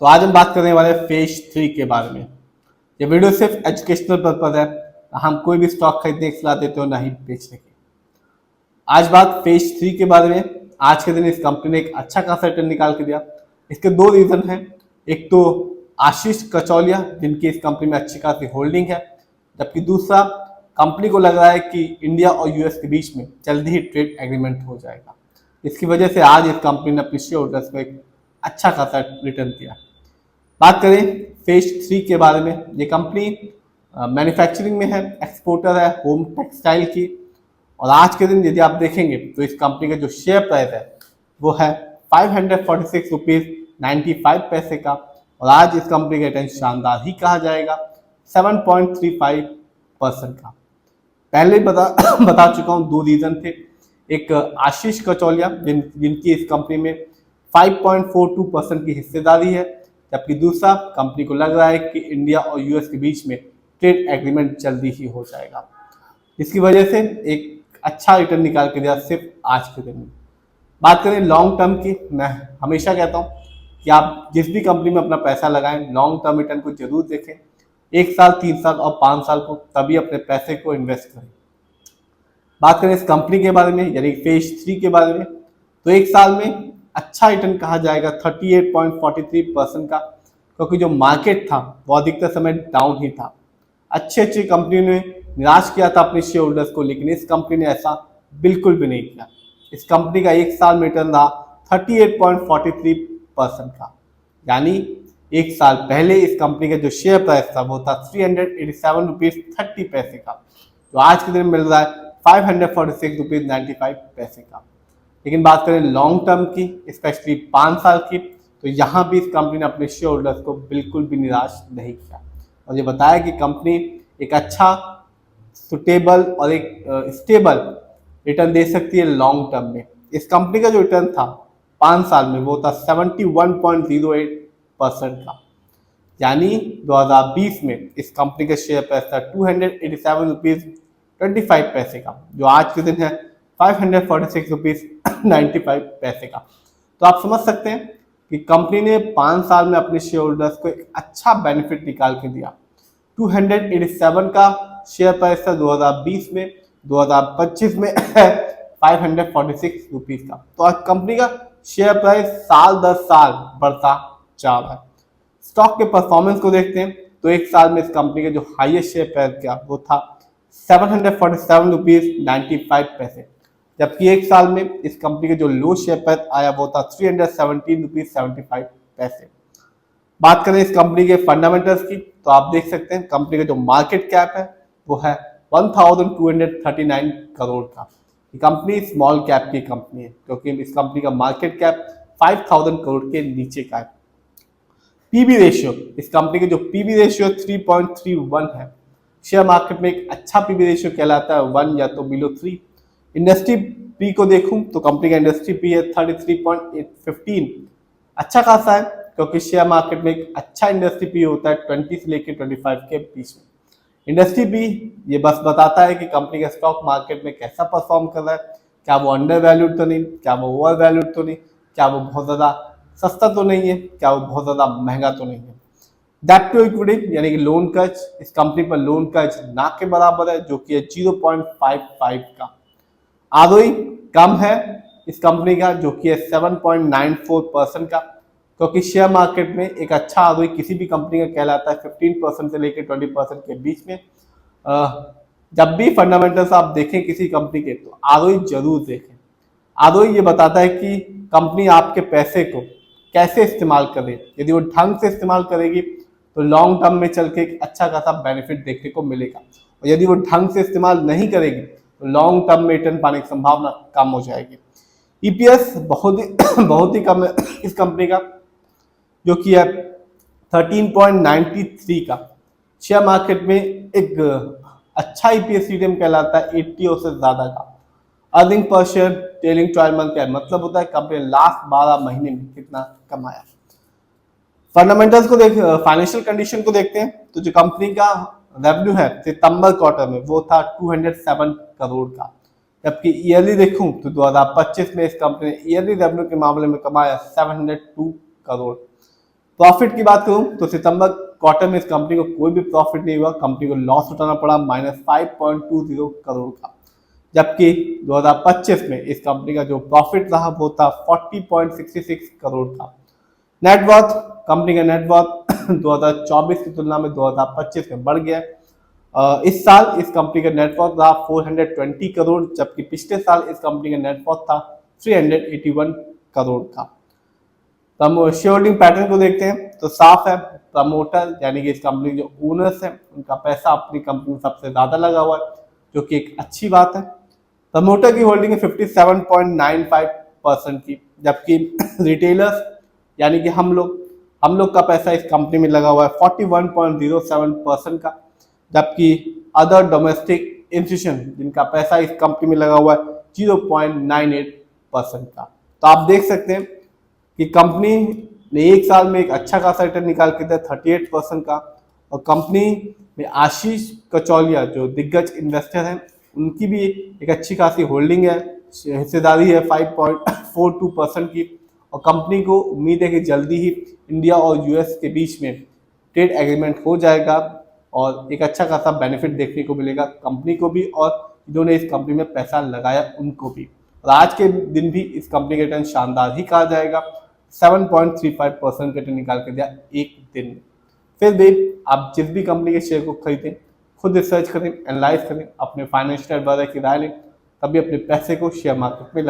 तो आज हम बात करने वाले हैं फेज 3 के बारे में। ये वीडियो सिर्फ एजुकेशनल पर्पज है, हम कोई भी स्टॉक खरीदने की सलाह देते हो ना ही बेचने की। आज बात फेज 3 के बारे में। आज के दिन इस कंपनी ने एक अच्छा खासा रिटर्न निकाल के दिया। इसके दो रीजन हैं। एक तो आशीष कचौलिया जिनकी इस कंपनी में अच्छी खासी होल्डिंग है, जबकि दूसरा कंपनी को लग रहा है कि इंडिया और यूएस के बीच में जल्दी ही ट्रेड एग्रीमेंट हो जाएगा। इसकी वजह से आज इस कंपनी ने अपने शेयर होल्डर्स को एक अच्छा खासा रिटर्न दिया। बात करें फेज 3 के बारे में। ये कंपनी मैन्युफैक्चरिंग में है, एक्सपोर्टर है होम टेक्सटाइल की। और आज के दिन यदि आप देखेंगे तो इस कंपनी का जो शेयर प्राइस है वो है 546 रुपीज 95 पैसे का। और आज इस कंपनी का रिटर्न शानदार ही कहा जाएगा, 7.35% का। पहले ही बता चुका हूँ, दो रीजन थे। एक आशीष कचौलिया जिनकी इस कंपनी में 5.42% की हिस्सेदारी है, जबकि दूसरा कंपनी को लग रहा है कि इंडिया और यूएस के बीच में ट्रेड एग्रीमेंट जल्दी ही हो जाएगा। इसकी वजह से एक अच्छा रिटर्न निकाल के दिया सिर्फ आज के दिन में। बात करें लॉन्ग टर्म की, मैं हमेशा कहता हूँ कि आप जिस भी कंपनी में अपना पैसा लगाएं, लॉन्ग टर्म रिटर्न को जरूर देखें। 1 साल, 3 साल और 5 साल को, तभी अपने पैसे को इन्वेस्ट करें। बात करें इस कंपनी के बारे में, यानी फेज 3 के बारे में, तो 1 साल में अच्छा रिटर्न कहा जाएगा 38.43% का, क्योंकि जो मार्केट था वो अधिकतर समय डाउन ही था। अच्छी कंपनी ने निराश किया था अपने शेयर होल्डर्स को, लेकिन इस कंपनी ने ऐसा बिल्कुल भी नहीं किया। इस कंपनी का 1 साल में रिटर्न रहा 38.43% का, यानी 1 साल पहले इस कंपनी का जो शेयर प्राइस था वो था 387 रुपीज 30 पैसे का, तो आज के दिन मिल रहा है 546 रुपीज 95 पैसे का। लेकिन बात करें लॉन्ग टर्म की, स्पेशली 5 साल की, तो यहाँ भी इस कंपनी ने अपने शेयर होल्डर्स को बिल्कुल भी निराश नहीं किया और ये बताया कि कंपनी एक अच्छा, सुटेबल और एक स्टेबल रिटर्न दे सकती है लॉन्ग टर्म में। इस कंपनी का जो रिटर्न था 5 साल में वो था 71.08% का, यानी 2020 में इस कंपनी का शेयर प्राइस था 287 रुपीज 25 पैसे का, जो आज के दिन है 546 रुपीज 95 पैसे का। तो आप समझ सकते हैं कि कंपनी ने 5 साल में अपने शेयर होल्डर्स को एक अच्छा बेनिफिट निकाल के दिया। 287 का शेयर प्राइस था 2020 में, 2025 में है 546 रुपीज का। तो आज कंपनी का शेयर प्राइस साल दर साल बढ़ता जा रहा है। स्टॉक के परफॉर्मेंस को देखते हैं तो 1 साल में इस कंपनी का जो हाईएस्ट शेयर प्राइस गया वो था 747 रुपीज 95 पैसे, जबकि 1 साल में इस कंपनी का जो लो शेयर प्राइस आया वो था 317 रुपीज 75 पैसे। बात करें इस कंपनी के फंडामेंटल्स की, तो आप देख सकते हैं कंपनी का जो मार्केट कैप है वो है 1239 करोड़ का। ये कंपनी स्मॉल कैप की कंपनी है, क्योंकि इस कंपनी का मार्केट कैप 5000 करोड़ के नीचे का है। पीबी रेशियो, इस कंपनी का जो पीबी रेशियो 3.31 है। शेयर मार्केट में एक अच्छा पीबी रेशियो कहलाता है 1 या तो बिलो 3। इंडस्ट्री पी को देखूं तो कंपनी का इंडस्ट्री पी है 33.15, अच्छा खासा है, क्योंकि शेयर मार्केट में एक अच्छा इंडस्ट्री पी होता है 20 से लेकर 25 के बीच में। इंडस्ट्री पी ये बस बताता है कि कंपनी का स्टॉक मार्केट में कैसा परफॉर्म कर रहा है, क्या वो अंडर वैल्यूड तो नहीं, क्या वो ओवर वैल्यूड तो नहीं, क्या वो बहुत ज़्यादा सस्ता तो नहीं है, क्या वो बहुत ज़्यादा महंगा तो नहीं है। डेट टू इक्विटी यानी कि लोन कर्ज, इस कंपनी पर लोन कर्ज ना के बराबर है, जो कि है 0.55 का। आरओई कम है इस कंपनी का, जो कि है 7.94% का, क्योंकि शेयर मार्केट में एक अच्छा आरओई किसी भी कंपनी का कहलाता है 15% से लेकर 20% के बीच में। जब भी फंडामेंटल्स आप देखें किसी कंपनी के, तो आरओई जरूर देखें। आरओई ये बताता है कि कंपनी आपके पैसे को कैसे इस्तेमाल करे। यदि वो ढंग से इस्तेमाल करेगी तो लॉन्ग टर्म में चल के एक अच्छा खासा बेनिफिट देखने को मिलेगा, और यदि वो ढंग से इस्तेमाल नहीं करेगी तो लॉन्ग टर्म में रिटर्न पाने की संभावना कम हो जाएगी। ईपीएस बहुत ही कम है इस कंपनी का, जो कि है 13.93 का। शेयर मार्केट में एक अच्छा ईपीएस रिटर्न कहलाता है 80 और से ज्यादा का। Earning per share trailing 12 month का मतलब होता है कंपनी लास्ट 12 महीने में कितना कमाया। फंडामेंटल्स को देख, फाइनेंशियल कंडीशन को देखते हैं तो जो कंपनी का रेवेन्यू है सितंबर क्वार्टर में वो था 207 करोड़ का, जबकि ईयरली देखूं तो 2025 में इस कंपनी ने ईयरली रेवेन्यू के मामले में कमाया 702 करोड़। प्रॉफिट की बात करूं तो सितंबर क्वार्टर में इस कंपनी को कोई भी प्रॉफिट नहीं हुआ, कंपनी को लॉस उठाना पड़ा -5.20 करोड़ का। जबकि 2025 में इस कंपनी का जो प्रॉफिट रहा वो था 40.66 करोड़ का। नेटवर्थ, कंपनी का नेटवर्थ 2024 की तुलना में 2025 में बढ़ गया। इस साल इस कंपनी का नेटवर्थ रहा 420 करोड़, जबकि पिछले साल इस कंपनी का नेटवर्थ था 381 करोड़ का। शेयर होल्डिंग पैटर्न को देखते हैं तो साफ है, प्रमोटर यानी कि इस कंपनी के जो ओनर्स हैं उनका पैसा अपनी कंपनी में सबसे ज्यादा लगा हुआ है, जो कि एक अच्छी बात है। प्रमोटर की होल्डिंग है 57.95% की, जबकि रिटेलर्स यानी कि हम लोग का पैसा इस कंपनी में लगा हुआ है 41.07% का। जबकि अदर डोमेस्टिक इंस्टीट्यूशन जिनका पैसा इस कंपनी में लगा हुआ है 0.98% का। तो आप देख सकते हैं कि कंपनी ने एक साल में एक अच्छा खासा रिटर्न निकाल के दिया 38% का। और कंपनी में आशीष कचौलिया जो दिग्गज इन्वेस्टर हैं उनकी भी एक अच्छी खासी होल्डिंग है, हिस्सेदारी है 5.42% की। और कंपनी को उम्मीद है कि जल्दी ही इंडिया और यूएस के बीच में ट्रेड एग्रीमेंट हो जाएगा और एक अच्छा खासा बेनिफिट देखने को मिलेगा कंपनी को भी और जिन्होंने इस कंपनी में पैसा लगाया उनको भी। और आज के दिन भी इस कंपनी का रिटर्न शानदार ही कहा जाएगा, 7.35% का रिटर्न निकाल के दिया एक दिन में। फिर भी आप जिस भी कंपनी के शेयर को खरीदें खुद रिसर्च करें, एनालाइज करें, अपने फाइनेंशियल एडवाइजर की राय लें, तभी अपने पैसे को शेयर मार्केट में लगाएं।